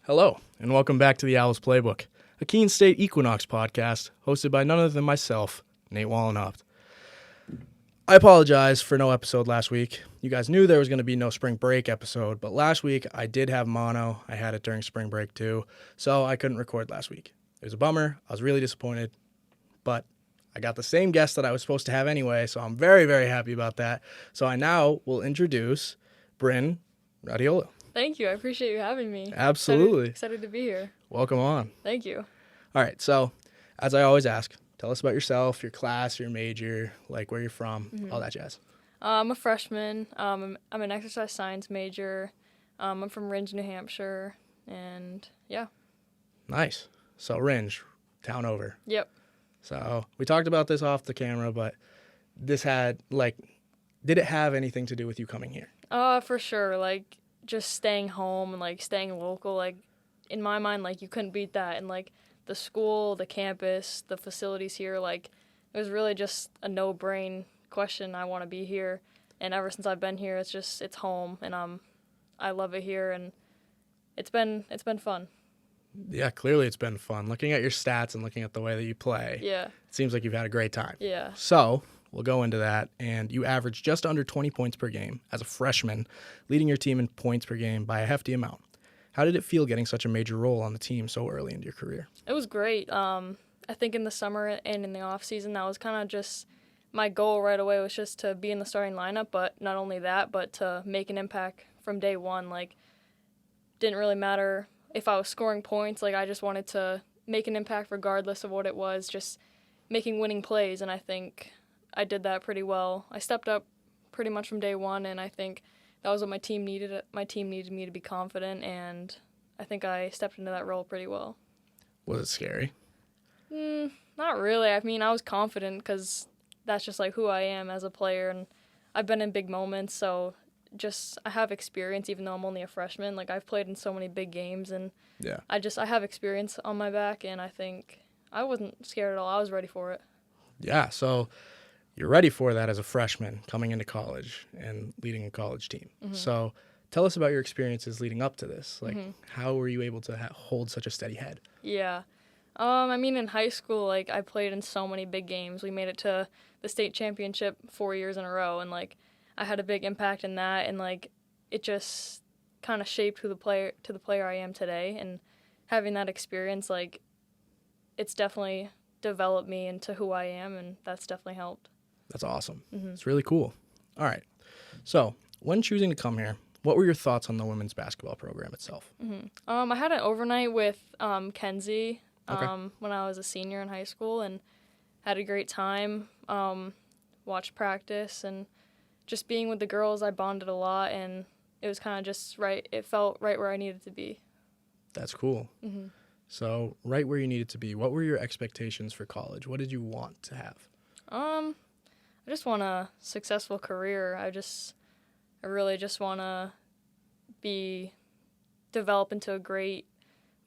Hello, and welcome back to the Owls Playbook, a Keene State Equinox podcast hosted by none other than myself, Nate Wallenhoft. I apologize for no episode last week. You guys knew there was going to be no spring break episode, but last week I did have mono. I had it during spring break too, so I couldn't record last week. It was a bummer. I was really disappointed, but I got the same guest that I was supposed to have anyway, so I'm very, very happy about that. So I now will introduce Brynn Rautiola. Thank you. I appreciate you having me. Absolutely. Excited to be here. Welcome on. Thank you. All right, so as I always ask, tell us about yourself, your class, your major, like where you're from, all that jazz. I'm a freshman. I'm an exercise science major. I'm from Rindge, New Hampshire, and yeah. Nice. So Rindge, town over. Yep. So we talked about this off the camera, but this had, did it have anything to do with you coming here? For sure. Just staying home and, staying local. In my mind, you couldn't beat that. And, the school, the campus, the facilities here, it was really just a no-brain question. I want to be here. And ever since I've been here, it's home. And I love it here. And it's been fun. Yeah, clearly it's been fun. Looking at your stats and looking at the way that you play, Yeah. it seems like you've had a great time. Yeah. So we'll go into that. And you averaged just under 20 points per game as a freshman, leading your team in points per game by a hefty amount. How did it feel getting such a major role on the team so early into your career? It was great. I think in the summer and in the off season, that was kind of just my goal right away was just to be in the starting lineup. But not only that, but to make an impact from day one. Didn't really matter if I was scoring points. I just wanted to make an impact regardless of what it was, just making winning plays. And I think I did that pretty well. I stepped up pretty much from day one, and I think that was what my team needed. My team needed me to be confident, and I think I stepped into that role pretty well. Was it scary? Not really. I mean, I was confident because that's just who I am as a player, and I've been in big moments, so I have experience even though I'm only a freshman. I've played in so many big games, and Yeah. I have experience on my back, and I think I wasn't scared at all. I was ready for it. Yeah, so you're ready for that as a freshman coming into college and leading a college team. Mm-hmm. So tell us about your experiences leading up to this. How were you able to hold such a steady head? Yeah. In high school, I played in so many big games. We made it to the state championship 4 years in a row, and, I had a big impact in that, and, it just kind of shaped the player I am today, and having that experience, it's definitely developed me into who I am, and that's definitely helped. That's awesome. Mm-hmm. It's really cool. All right. So when choosing to come here, what were your thoughts on the women's basketball program itself? Mm-hmm. I had an overnight with Kenzie Okay. when I was a senior in high school, and had a great time. Watched practice, and just being with the girls, I bonded a lot, and it was kind of just right. It felt right where I needed to be. That's cool. Mm-hmm. So right where you needed to be, what were your expectations for college? What did you want to have? I just want a successful career. I really just want to develop into a great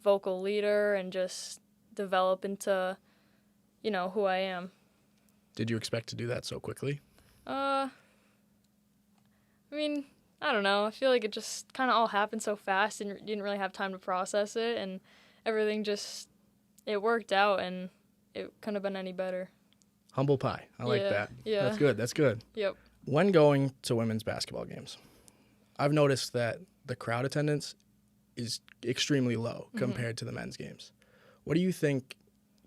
vocal leader and just develop into, who I am. Did you expect to do that so quickly? I don't know. I feel like it just kind of all happened so fast and didn't really have time to process it, and everything it worked out, and it couldn't have been any better. Humble pie. I like that. Yeah. That's good. Yep. When going to women's basketball games, I've noticed that the crowd attendance is extremely low compared to the men's games. What do you think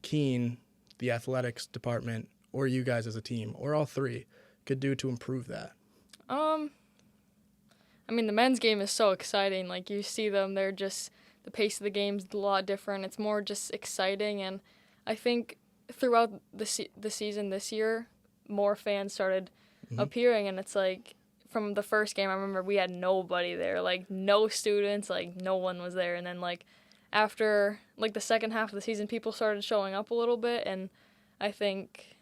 Keene, the athletics department, or you guys as a team, or all three, could do to improve that? The men's game is so exciting. You see them, they're just, the pace of the game's a lot different. It's more just exciting, and I think throughout the season this year, more fans started appearing, and it's from the first game, I remember we had nobody there, no students, no one was there, and then after the second half of the season, people started showing up a little bit, and I think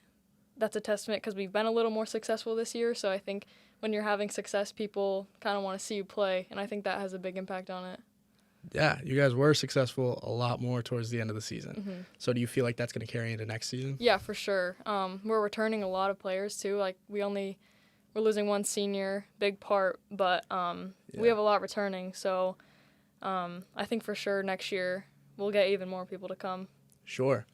that's a testament because we've been a little more successful this year, so I think when you're having success, people kind of want to see you play, and I think that has a big impact on it. Yeah, you guys were successful a lot more towards the end of the season. Mm-hmm. So do you feel like that's going to carry into next season? Yeah, for sure. We're returning a lot of players, too. We're losing one senior, big part, but we have a lot returning, so I think for sure next year we'll get even more people to come. Sure.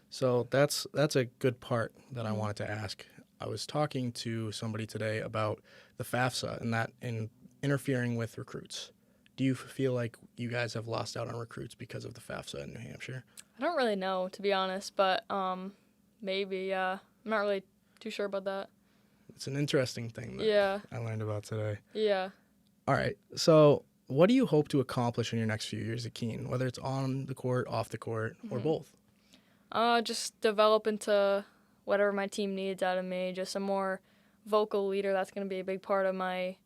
So that's a good part that I wanted to ask. I was talking to somebody today about the FAFSA and that in interfering with recruits. Do you feel like you guys have lost out on recruits because of the FAFSA in New Hampshire? I don't really know, to be honest, but maybe, yeah. I'm not really too sure about that. It's an interesting thing that Yeah. I learned about today. Yeah. All right. So what do you hope to accomplish in your next few years at Keene, whether it's on the court, off the court, or both? Just develop into whatever my team needs out of me. Just a more vocal leader. That's going to be a big part of my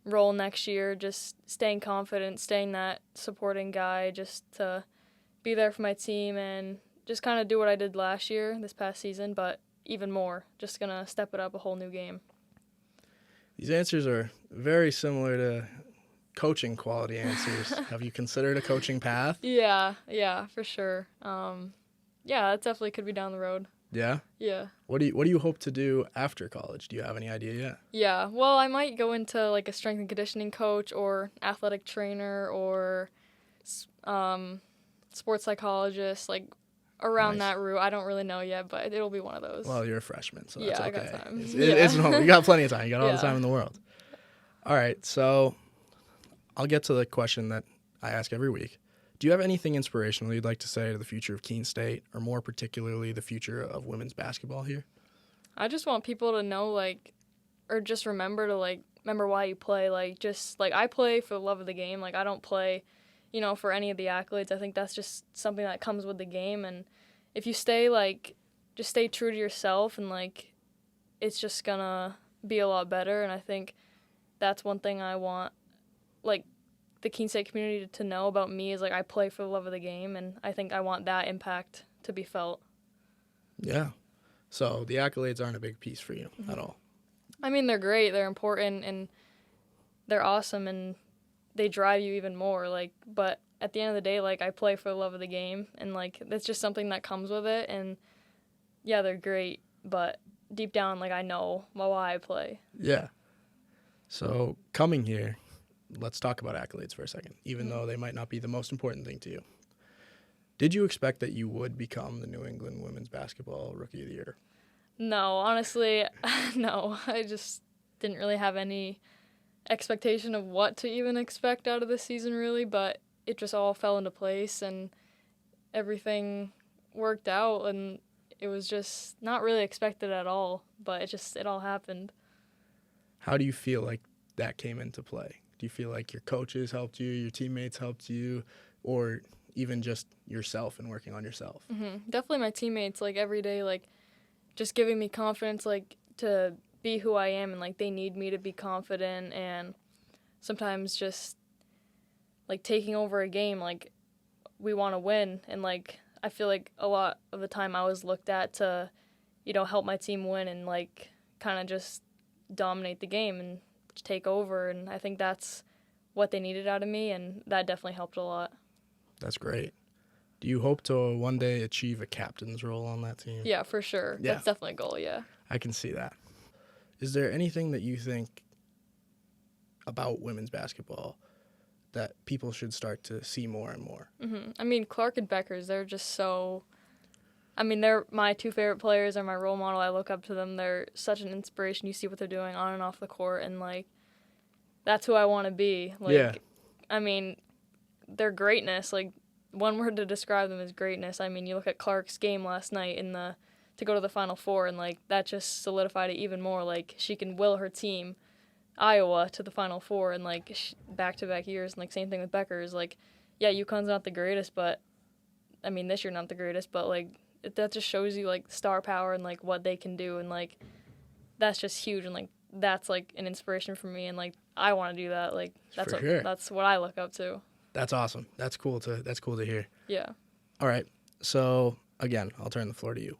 role next year. Just staying confident, staying that supporting guy, just to be there for my team and just kind of do what I did this past season, but even more. Just going to step it up a whole new game. These answers are very similar to coaching quality answers. Have you considered a coaching path? Yeah, for sure. Yeah, that definitely could be down the road. Yeah? Yeah. What do you hope to do after college? Do you have any idea yet? Yeah, well, I might go into like a strength and conditioning coach or athletic trainer or sports psychologist, like around Nice. that route. I don't really know yet, but it'll be one of those. Well, you're a freshman, so Yeah, that's I okay. got time. It's no, you got plenty of time. You got all the Yeah. time in the world. All right, so I'll get to the question that I ask every week. Do you have anything inspirational you'd like to say to the future of Keene State, or more particularly the future of women's basketball here? I just want people to know, like, or just remember why you play. Like, just, like, I play for the love of the game. Like, I don't play, for any of the accolades. I think that's just something that comes with the game. And if you stay, just stay true to yourself and, it's just gonna be a lot better. And I think that's one thing I want, the Keene State community to know about me is, I play for the love of the game. And I think I want that impact to be felt. Yeah. So the accolades aren't a big piece for you at all. I mean, they're great, they're important, and they're awesome, and they drive you even more, but at the end of the day, I play for the love of the game, and, that's just something that comes with it, and, yeah, they're great, but deep down, I know why I play. Yeah. So coming here, let's talk about accolades for a second, even though they might not be the most important thing to you. Did you expect that you would become the New England Women's Basketball Rookie of the Year? No, honestly, no. I just didn't really have any expectation of what to even expect out of this season, really, but it just all fell into place, and everything worked out, and it was just not really expected at all, but it all happened. How do you feel like that came into play? Do you feel like your coaches helped you, your teammates helped you, or even just yourself and working on yourself? Mm-hmm. Definitely my teammates, every day, just giving me confidence, to be who I am, and, they need me to be confident, and sometimes just, taking over a game, we want to win, and, I feel like a lot of the time I was looked at to, help my team win and, kind of just dominate the game and take over, and I think that's what they needed out of me, and that definitely helped a lot. That's great. Do you hope to one day achieve a captain's role on that team? Yeah, for sure. Yeah. That's definitely a goal, yeah. I can see that. Is there anything that you think about women's basketball that people should start to see more and more? Mm-hmm. I mean, Clark and Beckers, they're just so... I mean, they're my two favorite players. They're my role model. I look up to them. They're such an inspiration. You see what they're doing on and off the court, and, that's who I want to be. Yeah. I mean, their greatness, one word to describe them is greatness. I mean, you look at Clark's game last night to go to the Final Four, and, that just solidified it even more. She can will her team, Iowa, to the Final Four in, back-to-back years. And, same thing with Beckers. Yeah, UConn's not the greatest, but, I mean, this year not the greatest, but, that just shows you, star power and, what they can do. And, that's just huge. And, that's, an inspiration for me. And, I want to do that. That's what I look up to. That's awesome. That's cool to hear. Yeah. All right. So, again, I'll turn the floor to you.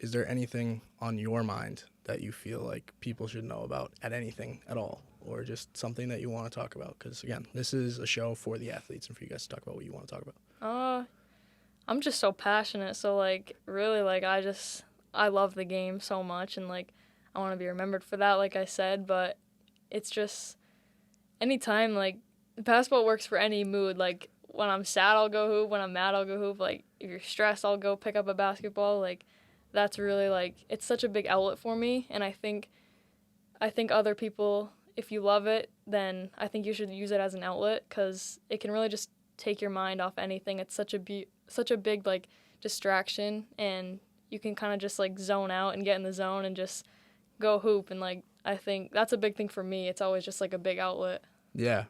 Is there anything on your mind that you feel like people should know about at anything at all, or just something that you want to talk about? Because, again, this is a show for the athletes and for you guys to talk about what you want to talk about. I'm just so passionate. So, really, I love the game so much, and, I want to be remembered for that, like I said. But it's just anytime, basketball works for any mood. Like, when I'm sad, I'll go hoop. When I'm mad, I'll go hoop. Like, if you're stressed, I'll go pick up a basketball. Like, that's really, like, it's such a big outlet for me. And I think other people, if you love it, then I think you should use it as an outlet because it can really just take your mind off anything. It's such a big, like, distraction, and you can kind of just, like, zone out and get in the zone and just go hoop. And, like, I think that's a big thing for me. It's always just, like, a big outlet. Yeah.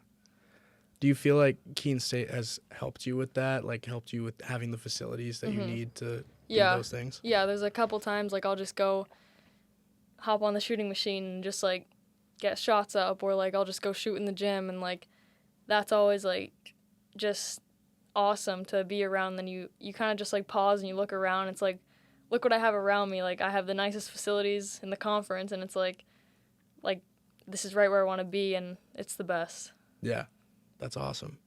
Do you feel like Keene State has helped you with that? Like, helped you with having the facilities that you need to do those things? Yeah, there's a couple times, like, I'll just go hop on the shooting machine and just, like, get shots up, or, like, I'll just go shoot in the gym, and, like, that's always, like, just awesome to be around. Then you kind of just, like, pause and you look around. It's like, look what I have around me. Like, I have the nicest facilities in the conference, and it's like this is right where I want to be, and it's the best. Yeah, that's awesome.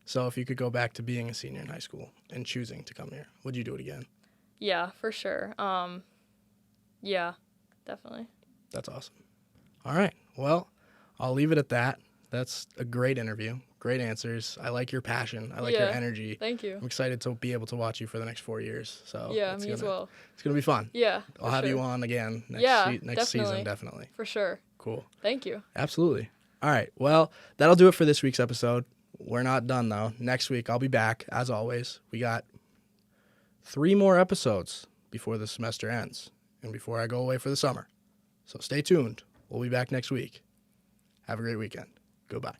So if you could go back to being a senior in high school and choosing to come here, would you do it again? Yeah, for sure. Yeah, definitely. That's awesome. All right. Well, I'll leave it at that. That's a great interview. Great answers. I like your passion. I like your energy. Thank you. I'm excited to be able to watch you for the next 4 years. So yeah, me as well. It's going to be fun. Yeah, I'll have you on again next season, definitely. For sure. Cool. Thank you. Absolutely. All right. Well, that'll do it for this week's episode. We're not done, though. Next week, I'll be back, as always. We got 3 more episodes before the semester ends and before I go away for the summer. So stay tuned. We'll be back next week. Have a great weekend. Goodbye.